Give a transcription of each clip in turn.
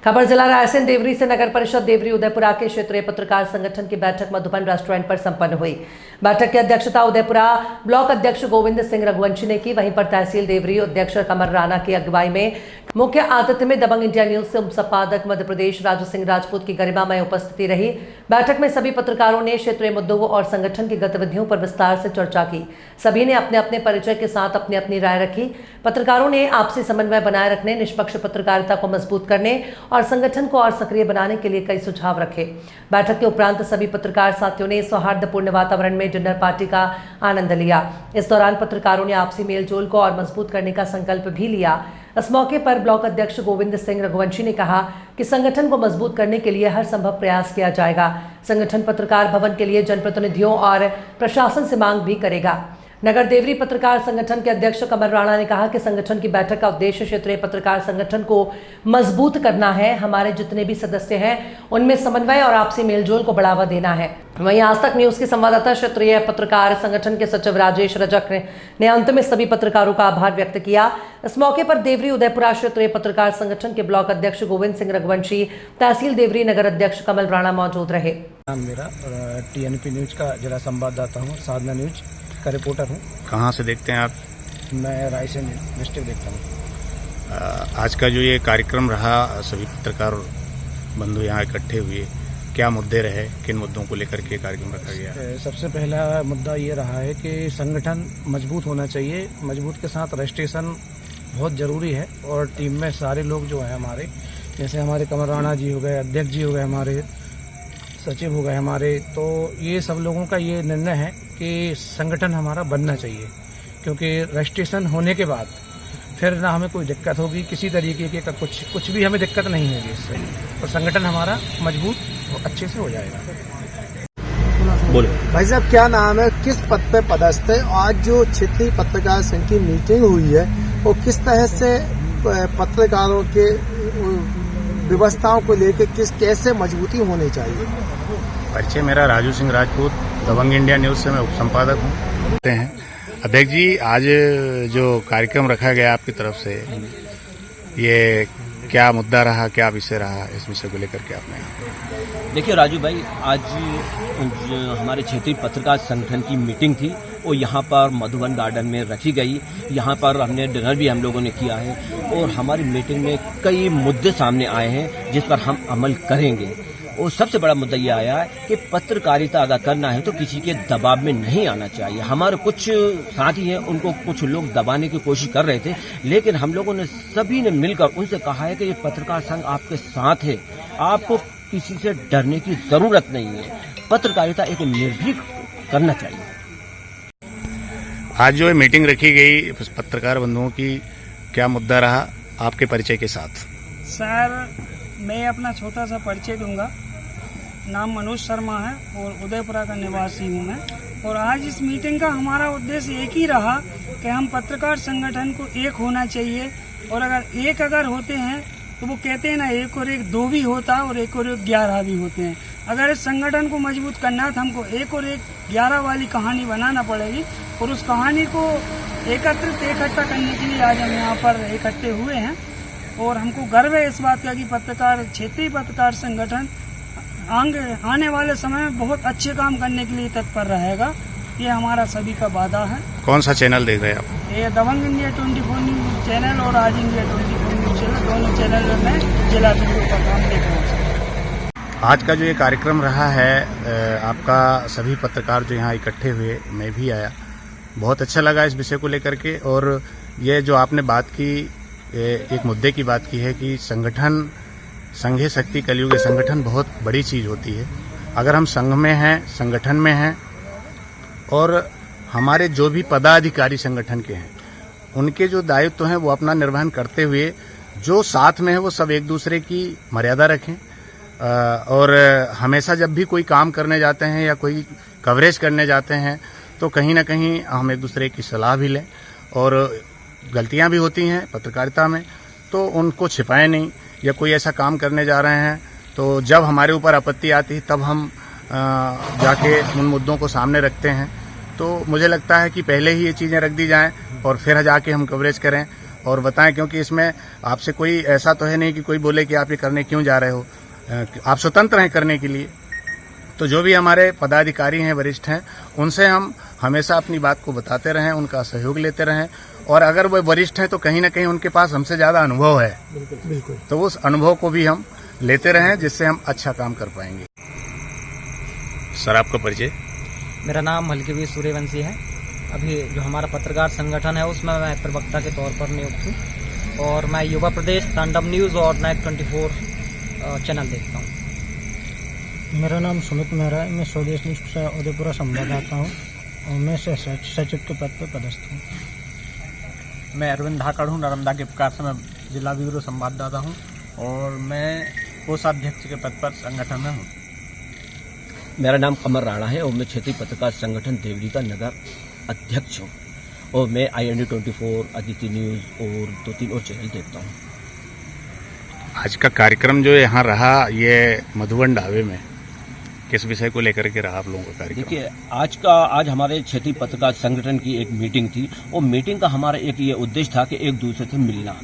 खबर जिला रायसेन देवरी से नगर परिषद देवरी उदयपुरा के क्षेत्रीय पत्रकार संगठन की बैठक मधुबन रेस्टोरेंट पर संपन्न हुई। बैठक की अध्यक्षता उदयपुरा ब्लॉक अध्यक्ष गोविंद सिंह रघुवंशी ने की। वहीं पर तहसील देवरी अध्यक्ष कमर राणा की अगुवाई में मुख्य आतिथ्य में दबंग इंडिया न्यूज से संपादक मध्य प्रदेश राजू सिंह राजपूत की गरिमामय उपस्थिति रही। बैठक में सभी पत्रकारों ने क्षेत्रीय मुद्दों और संगठन की गतिविधियों पर विस्तार से चर्चा की। सभी ने अपने अपने परिचय के साथ अपनी अपनी राय रखी। पत्रकारों ने आपसी समन्वय बनाए रखने, निष्पक्ष पत्रकारिता को मजबूत करने और संगठन को और सक्रिय बनाने के लिए कई सुझाव रखे। बैठक के उपरांत सभी पत्रकार साथियों ने सौहार्दपूर्ण वातावरण में डिनर पार्टी का आनंद लिया। इस दौरान पत्रकारों ने आपसी मेलजोल को और मजबूत करने का संकल्प भी लिया। इस मौके पर ब्लॉक अध्यक्ष गोविंद सिंह रघुवंशी ने कहा कि संगठन को मजबूत करने के लिए हर संभव प्रयास किया जाएगा। संगठन पत्रकार भवन के लिए जनप्रतिनिधियों और प्रशासन से मांग भी करेगा। नगर देवरी पत्रकार संगठन के अध्यक्ष कमर राणा ने कहा कि संगठन की बैठक का उद्देश्य क्षेत्रीय पत्रकार संगठन को मजबूत करना है। हमारे जितने भी सदस्य हैं उनमें समन्वय और आपसी मेलजोल को बढ़ावा देना है। वहीं आज तक न्यूज के संवाददाता क्षेत्रीय पत्रकार संगठन के सचिव राजेश रजक ने अंत में सभी पत्रकारों का आभार व्यक्त किया। इस मौके पर देवरी उदयपुरा क्षेत्रीय पत्रकार संगठन के ब्लॉक अध्यक्ष गोविंद सिंह रघुवंशी, तहसील देवरी नगर अध्यक्ष कमल राणा मौजूद रहे। मेरा टीएनपी न्यूज का जिला संवाददाता हूँ, साधना न्यूज का रिपोर्टर हूँ। कहाँ से देखते हैं आप? मैं रायसेन डिस्ट्रिक्ट देखता हूँ। आज का जो ये कार्यक्रम रहा, सभी पत्रकार बंधु यहाँ इकट्ठे हुए, क्या मुद्दे रहे, किन मुद्दों को लेकर के कार्यक्रम रखा गया? सबसे पहला मुद्दा ये रहा है कि संगठन मजबूत होना चाहिए। मजबूत के साथ रजिस्ट्रेशन बहुत ज़रूरी है और टीम में सारे लोग जो है हमारे, जैसे हमारे कमर राणा जी हो गए, अध्यक्ष जी हो गए, हमारे सचिव हो गए हमारे, तो ये सब लोगों का ये निर्णय है कि संगठन हमारा बनना चाहिए, क्योंकि रजिस्ट्रेशन होने के बाद फिर ना हमें कोई दिक्कत होगी, किसी तरीके की कुछ भी हमें दिक्कत नहीं होगी इससे, तो संगठन हमारा मजबूत और अच्छे से हो जाएगा। बोलो भाई साहब, क्या नाम है, किस पद पे पदस्थ है? आज जो क्षेत्रीय पत्रकार संघ की मीटिंग हुई है वो किस तरह से पत्रकारों के व्यवस्थाओं को लेकर कैसे मजबूती होनी चाहिए? परिचय मेरा राजू सिंह राजपूत, दबंग इंडिया न्यूज से मैं उप संपादक हूँ। अध्यक्ष जी, आज जो कार्यक्रम रखा गया आपकी तरफ से, ये क्या मुद्दा रहा, क्या विषय रहा, इस विषय को लेकर के आपने? देखिए राजू भाई, आज हमारे क्षेत्रीय पत्रकार संगठन की मीटिंग थी, वो यहाँ पर मधुबन गार्डन में रखी गई। यहाँ पर हमने डिनर भी हम लोगों ने किया है और हमारी मीटिंग में कई मुद्दे सामने आए हैं जिस पर हम अमल करेंगे। और सबसे बड़ा मुद्दा ये आया है कि पत्रकारिता अगर करना है तो किसी के दबाव में नहीं आना चाहिए। हमारे कुछ साथी हैं, उनको कुछ लोग दबाने की कोशिश कर रहे थे, लेकिन हम लोगों ने सभी ने मिलकर उनसे कहा है कि ये पत्रकार संघ आपके साथ है, आपको किसी से डरने की जरूरत नहीं है। पत्रकारिता एक निर्भीक करना चाहिए। आज जो मीटिंग रखी गई पत्रकार बंधुओं की, क्या मुद्दा रहा आपके परिचय के साथ? सर, मैं अपना छोटा सा परिचय दूंगा। नाम मनोज शर्मा है और उदयपुरा का निवासी हूँ मैं। और आज इस मीटिंग का हमारा उद्देश्य एक ही रहा कि हम पत्रकार संगठन को एक होना चाहिए, और अगर होते हैं तो वो कहते हैं ना, एक और एक 2 भी होता है और एक और एक 11 भी होते हैं। अगर इस संगठन को मजबूत करना है तो हमको एक और एक 11 वाली कहानी बनाना पड़ेगी, और उस कहानी को इकट्ठा करने के लिए आज हम यहाँ पर इकट्ठे हुए हैं। और हमको गर्व है इस बात का कि क्षेत्रीय पत्रकार संगठन आने वाले समय में बहुत अच्छे काम करने के लिए तत्पर रहेगा। ये हमारा सभी का वादा है। कौन सा चैनल देख रहे हैं आप? ये दबंग इंडिया 24 न्यूज चैनल और आज इंडिया 24 न्यूज चैनल, दोनों चैनल में जिला वीडियो का काम देख रहे हैं। आज का जो ये कार्यक्रम रहा है, आपका सभी पत्रकार जो यहाँ इकट्ठे हुए, मैं भी आया, बहुत अच्छा लगा इस विषय को लेकर के। और ये जो आपने बात की, एक मुद्दे की बात की है कि संगठन, संघे शक्ति कलयुग, संगठन बहुत बड़ी चीज होती है। अगर हम संघ में हैं, संगठन में हैं, और हमारे जो भी पदाधिकारी संगठन के हैं, उनके जो दायित्व हैं वो अपना निर्वहन करते हुए, जो साथ में है वो सब एक दूसरे की मर्यादा रखें। और हमेशा जब भी कोई काम करने जाते हैं या कोई कवरेज करने जाते हैं तो कहीं ना कहीं हम एक दूसरे की सलाह भी लें। और गलतियां भी होती हैं पत्रकारिता में, तो उनको छिपाएं नहीं। या कोई ऐसा काम करने जा रहे हैं तो जब हमारे ऊपर आपत्ति आती है तब हम जाके उन मुद्दों को सामने रखते हैं। तो मुझे लगता है कि पहले ही ये चीज़ें रख दी जाएं और फिर जाके हम कवरेज करें, और बताएं, क्योंकि इसमें आपसे कोई ऐसा तो है नहीं कि कोई बोले कि आप ये करने क्यों जा रहे हो। आप स्वतंत्र हैं करने के लिए। तो जो भी हमारे पदाधिकारी हैं, वरिष्ठ हैं, उनसे हम हमेशा अपनी बात को बताते रहें, उनका सहयोग लेते रहें। और अगर वो वरिष्ठ हैं तो कहीं ना कहीं उनके पास हमसे ज़्यादा अनुभव है, बिल्कुल। तो उस अनुभव को भी हम लेते रहें, जिससे हम अच्छा काम कर पाएंगे। सर, आपका परिचय? मेरा नाम हल्कीवीर सूर्यवंशी है। अभी जो हमारा पत्रकार संगठन है उसमें मैं प्रवक्ता के तौर पर नियुक्त हूँ और मैं युवा प्रदेश, तांडव न्यूज़ और नेट 24 चैनल देखता हूँ। मेरा नाम सुमित मेहरा है। मैं स्वदेश न्यूज़ से उदयपुरा संवाददाता हूँ और मैं सचिव के पद पर पदस्थ हूँ। मैं अरविंद धाकड़ हूँ, नर्मदा के प्रकाश से मैं जिला ब्यूरो संवाददाता हूँ और मैं कोषाध्यक्ष के पद पर संगठन में हूँ। मेरा नाम कमर राणा है और मैं क्षेत्रीय पत्रकार संगठन देवरी का नगर अध्यक्ष हूँ और मैं IND 24, अदिति न्यूज़ और 2-3 और चैनल देखता हूँ। आज का कार्यक्रम जो यहाँ रहा, ये मधुबन ढाबे में किस विषय को लेकर के रहा आप लोगों का कार्यक्रम? देखिए, आज हमारे क्षेत्रीय पत्रकार संगठन की एक मीटिंग थी और मीटिंग का हमारा एक ये उद्देश्य था कि एक दूसरे से मिलना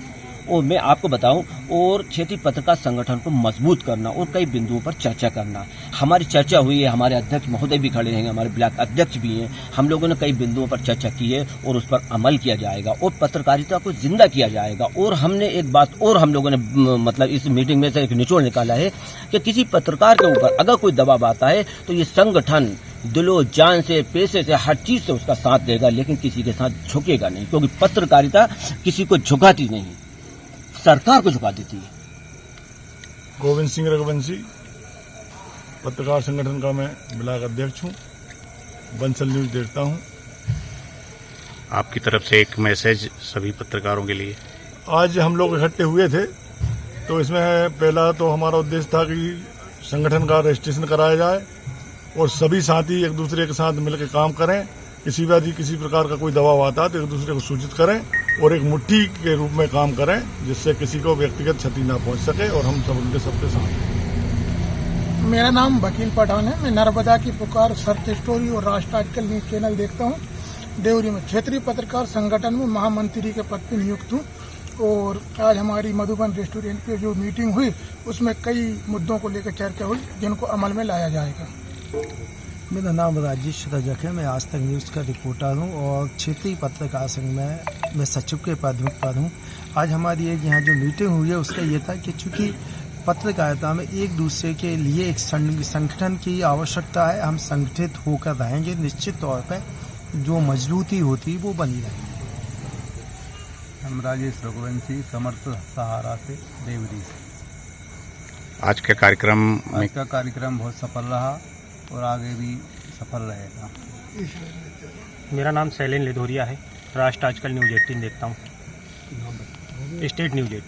और मैं आपको बताऊं, और क्षेत्रीय पत्रकार संगठन को मजबूत करना और कई बिंदुओं पर चर्चा करना। हमारी चर्चा हुई है, हमारे अध्यक्ष महोदय भी खड़े हैं, हमारे ब्लॉक अध्यक्ष भी हैं। हम लोगों ने कई बिंदुओं पर चर्चा की है और उस पर अमल किया जाएगा और पत्रकारिता को जिंदा किया जाएगा। और हमने एक बात और हम लोगों ने मतलब इस मीटिंग में से एक निचोड़ निकाला है कि किसी पत्रकार के ऊपर अगर कोई दबाव आता है तो ये संगठन दिलो जान से, पैसे से, हर चीज से उसका साथ देगा, लेकिन किसी के साथ झुकेगा नहीं, क्योंकि पत्रकारिता किसी को झुकाती नहीं, सरकार को झुका देती है। गोविंद सिंह रघुवंशी, पत्रकार संगठन का मैं ब्लॉक अध्यक्ष हूँ, बंसल न्यूज़ देखता हूँ। आपकी तरफ से एक मैसेज सभी पत्रकारों के लिए? आज हम लोग इकट्ठे हुए थे तो इसमें पहला तो हमारा उद्देश्य था कि संगठन का रजिस्ट्रेशन कराया जाए और सभी साथी एक दूसरे के साथ मिलकर काम करें। किसी प्रकार का कोई दबाव आता है तो एक दूसरे को सूचित करें और एक मुट्ठी के रूप में काम करें, जिससे किसी को व्यक्तिगत क्षति ना पहुंच सके और हम सब उनके सबके साथ। मेरा नाम वकील पठान है। मैं नर्मदा की पुकार, सर्च स्टोरी और राष्ट्र आजकल न्यूज़ चैनल देखता हूँ। देवरी में क्षेत्रीय पत्रकार संगठन में महामंत्री के पद पर नियुक्त हूँ और आज हमारी मधुबन रेस्टोरेंट पे जो मीटिंग हुई उसमें कई मुद्दों को लेकर चर्चा हुई जिनको अमल में लाया जाएगा। मेरा नाम राजेश रजक है। मैं आज तक न्यूज़ का रिपोर्टर हूँ और क्षेत्रीय पत्रकार संघ में मैं सचिव के पद पर हूँ। आज हमारी एक यहाँ जो मीटिंग हुई है उसका ये था कि चूँकि पत्रकारिता में एक दूसरे के लिए एक संगठन की आवश्यकता है, हम संगठित होकर रहेंगे, निश्चित तौर पर जो मजबूती होती है वो बनी रहेगी। हम राजेश रघुवंशी, समर्थ सहारा से, देवरी से। आज का कार्यक्रम बहुत सफल रहा और आगे भी सफल रहेगा। मेरा नाम शैलेन लिधोरिया है। राष्ट्र आजकल न्यूज़ 18 देखता हूँ, स्टेट न्यूज़ 18।